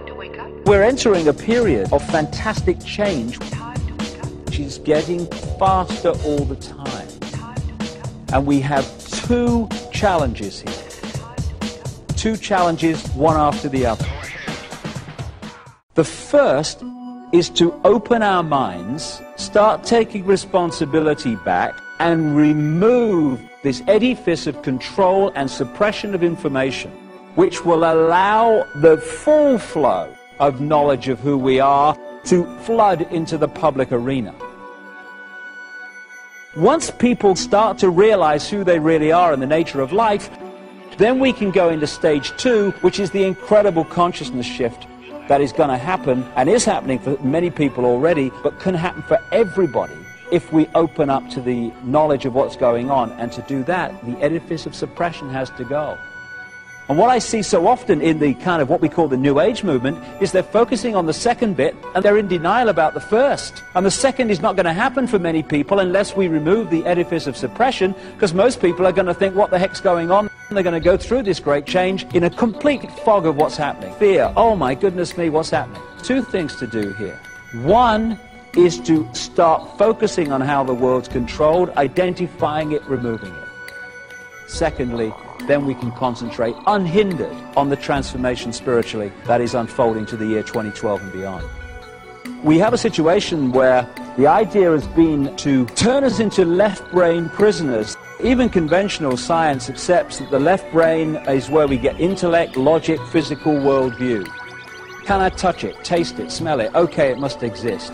Time to wake up. We're entering a period of fantastic change, which is getting faster all the time. And we have two challenges here. Two challenges, one after the other. The first is to open our minds, start taking responsibility back, and remove this edifice of control and suppression of information, which will allow the full flow of knowledge of who we are to flood into the public arena. Once people start to realize who they really are and the nature of life, then we can go into stage two, which is the incredible consciousness shift that is going to happen and is happening for many people already, but can happen for everybody if we open up to the knowledge of what's going on. And to do that, the edifice of suppression has to go. And what I see so often in the kind of what we call the New Age movement is they're focusing on the second bit and they're in denial about the first. And the second is not going to happen for many people unless we remove the edifice of suppression, because most people are going to think, what the heck's going on? And they're going to go through this great change in a complete fog of what's happening. Fear, oh my goodness me, what's happening? Two things to do here. One is to start focusing on how the world's controlled, identifying it, removing it. Secondly, then we can concentrate unhindered on the transformation spiritually that is unfolding to the year 2012 and beyond. We have a situation where the idea has been to turn us into left brain prisoners. Even conventional science accepts that the left brain is where we get intellect, logic, physical worldview. Can I touch it, taste it, smell it? Okay, it must exist.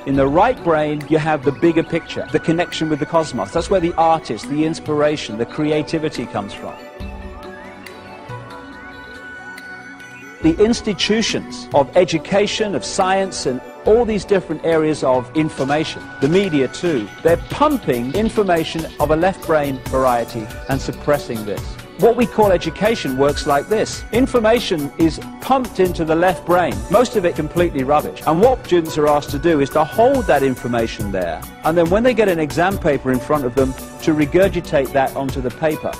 In the right brain, you have the bigger picture, the connection with the cosmos. That's where the artist, the inspiration, the creativity comes from. The institutions of education, of science, and all these different areas of information, the media too, they're pumping information of a left brain variety and suppressing this. What we call education works like this. Information is pumped into the left brain, most of it completely rubbish. And what students are asked to do is to hold that information there, and then when they get an exam paper in front of them, to regurgitate that onto the paper.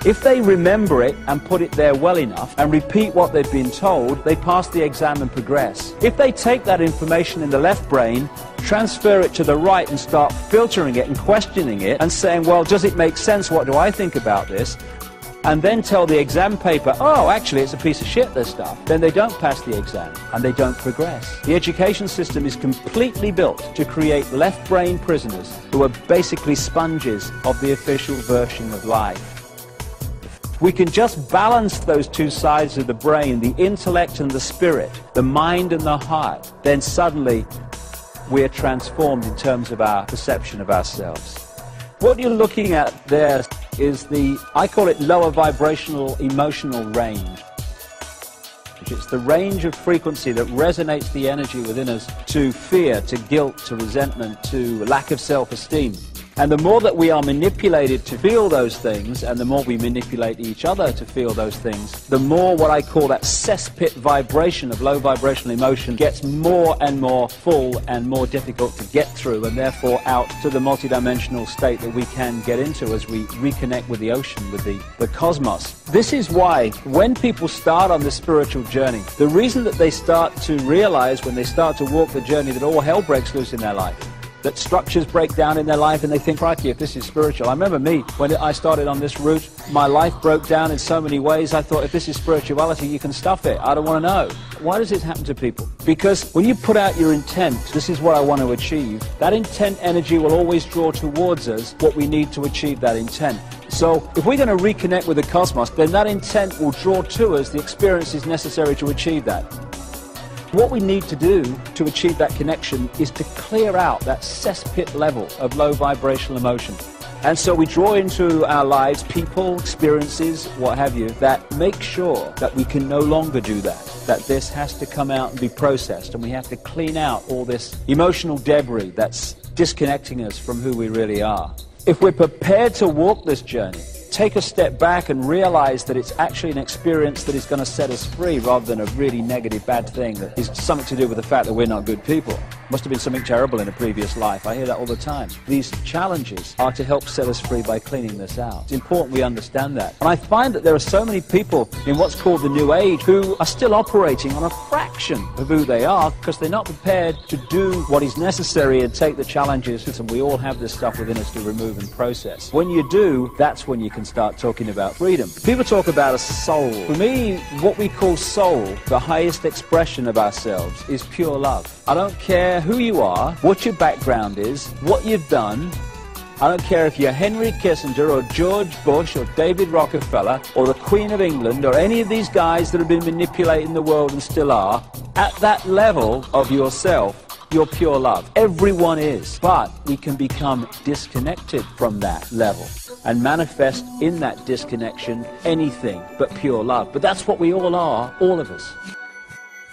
If they remember it and put it there well enough and repeat what they've been told, they pass the exam and progress. If they take that information in the left brain, transfer it to the right and start filtering it and questioning it and saying, well, does it make sense? What do I think about this? And then tell the exam paper, oh, actually, it's a piece of shit, this stuff. Then they don't pass the exam and they don't progress. The education system is completely built to create left brain prisoners who are basically sponges of the official version of life. We can just balance those two sides of the brain, the intellect and the spirit, the mind and the heart, then suddenly we're transformed in terms of our perception of ourselves. What you're looking at there is I call it lower vibrational emotional range. It's the range of frequency that resonates the energy within us to fear, to guilt, to resentment, to lack of self-esteem. And the more that we are manipulated to feel those things, and the more we manipulate each other to feel those things, the more what I call that cesspit vibration of low vibrational emotion gets more and more full and more difficult to get through, and therefore out to the multidimensional state that we can get into as we reconnect with the ocean, with the cosmos. This is why when people start on this spiritual journey, the reason that they start to realize when they start to walk the journey that all hell breaks loose in their life, that structures break down in their life, and they think, crikey, if this is spiritual. I remember me, when I started on this route, my life broke down in so many ways. I thought, if this is spirituality, you can stuff it. I don't want to know. Why does it happen to people? Because when you put out your intent, this is what I want to achieve, that intent energy will always draw towards us what we need to achieve that intent. So if we're going to reconnect with the cosmos, then that intent will draw to us the experiences necessary to achieve that. What we need to do to achieve that connection is to clear out that cesspit level of low vibrational emotion. And so we draw into our lives people, experiences, what have you, that make sure that we can no longer do that this has to come out and be processed, and we have to clean out all this emotional debris that's disconnecting us from who we really are. If we're prepared to walk this journey, take a step back and realize that it's actually an experience that is going to set us free rather than a really negative, bad thing that is something to do with the fact that we're not good people. Must have been something terrible in a previous life. I hear that all the time. These challenges are to help set us free by cleaning this out. It's important we understand that. And I find that there are so many people in what's called the New Age who are still operating on a fraction of who they are because they're not prepared to do what is necessary and take the challenges. And we all have this stuff within us to remove and process. When you do, that's when you can start talking about freedom. People talk about a soul. For me, what we call soul, the highest expression of ourselves, is pure love. I don't care who you are, what your background is, what you've done. I don't care if you're Henry Kissinger or George Bush or David Rockefeller or the Queen of England or any of these guys that have been manipulating the world and still are. At that level of yourself, you're pure love. Everyone is. But we can become disconnected from that level and manifest in that disconnection anything but pure love. But that's what we all are, all of us.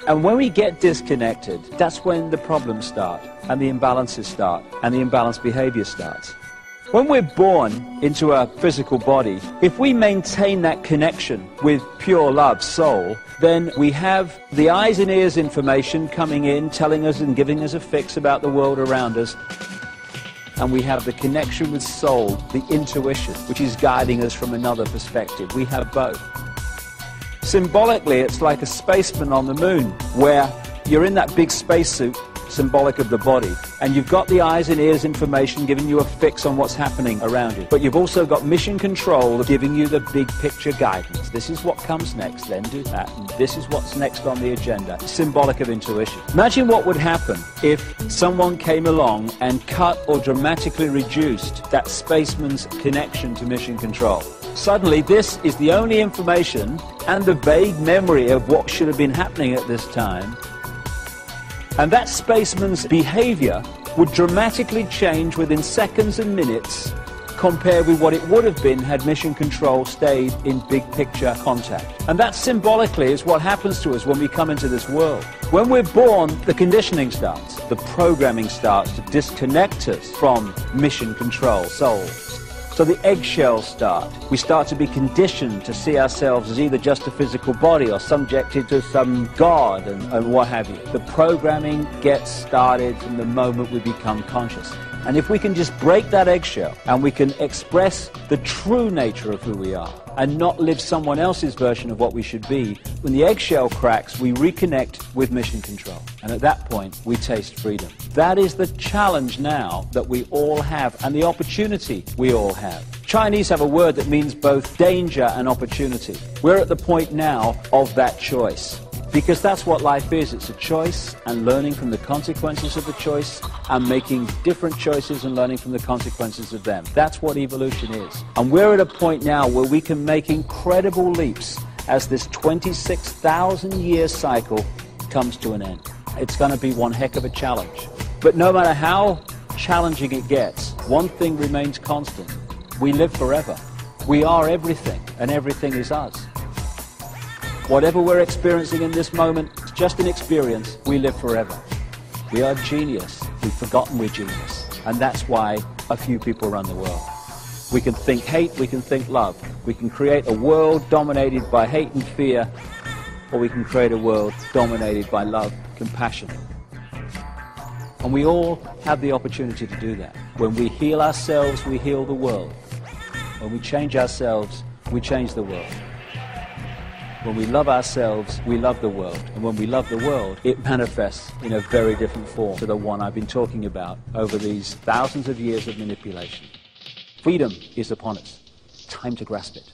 And when we get disconnected, that's when the problems start, and the imbalances start, and the imbalanced behavior starts. When we're born into a physical body, if we maintain that connection with pure love, soul, then we have the eyes and ears information coming in, telling us and giving us a fix about the world around us. And we have the connection with soul, the intuition, which is guiding us from another perspective. We have both. Symbolically, it's like a spaceman on the moon, where you're in that big spacesuit, symbolic of the body, and you've got the eyes and ears information giving you a fix on what's happening around you. But you've also got mission control giving you the big picture guidance. This is what comes next, then do that, and this is what's next on the agenda. Symbolic of intuition. Imagine what would happen if someone came along and cut or dramatically reduced that spaceman's connection to mission control. Suddenly, this is the only information and the vague memory of what should have been happening at this time. And that spaceman's behavior would dramatically change within seconds and minutes compared with what it would have been had mission control stayed in big picture contact. And that symbolically is what happens to us when we come into this world. When we're born, the conditioning starts. The programming starts to disconnect us from mission control, soul. So the eggshells start. We start to be conditioned to see ourselves as either just a physical body or subjected to some god and what have you. The programming gets started from the moment we become conscious. And if we can just break that eggshell and we can express the true nature of who we are and not live someone else's version of what we should be, when the eggshell cracks, we reconnect with mission control. And at that point, we taste freedom. That is the challenge now that we all have and the opportunity we all have. Chinese have a word that means both danger and opportunity. We're at the point now of that choice. Because that's what life is. It's a choice and learning from the consequences of the choice and making different choices and learning from the consequences of them. That's what evolution is. And we're at a point now where we can make incredible leaps as this 26,000-year cycle comes to an end. It's going to be one heck of a challenge. But no matter how challenging it gets, one thing remains constant. We live forever. We are everything, and everything is us. Whatever we're experiencing in this moment, it's just an experience. We live forever. We are genius. We've forgotten we're genius. And that's why a few people run the world. We can think hate, we can think love. We can create a world dominated by hate and fear, or we can create a world dominated by love, compassion. And we all have the opportunity to do that. When we heal ourselves, we heal the world. When we change ourselves, we change the world. When we love ourselves, we love the world. And when we love the world, it manifests in a very different form to the one I've been talking about over these thousands of years of manipulation. Freedom is upon us. Time to grasp it.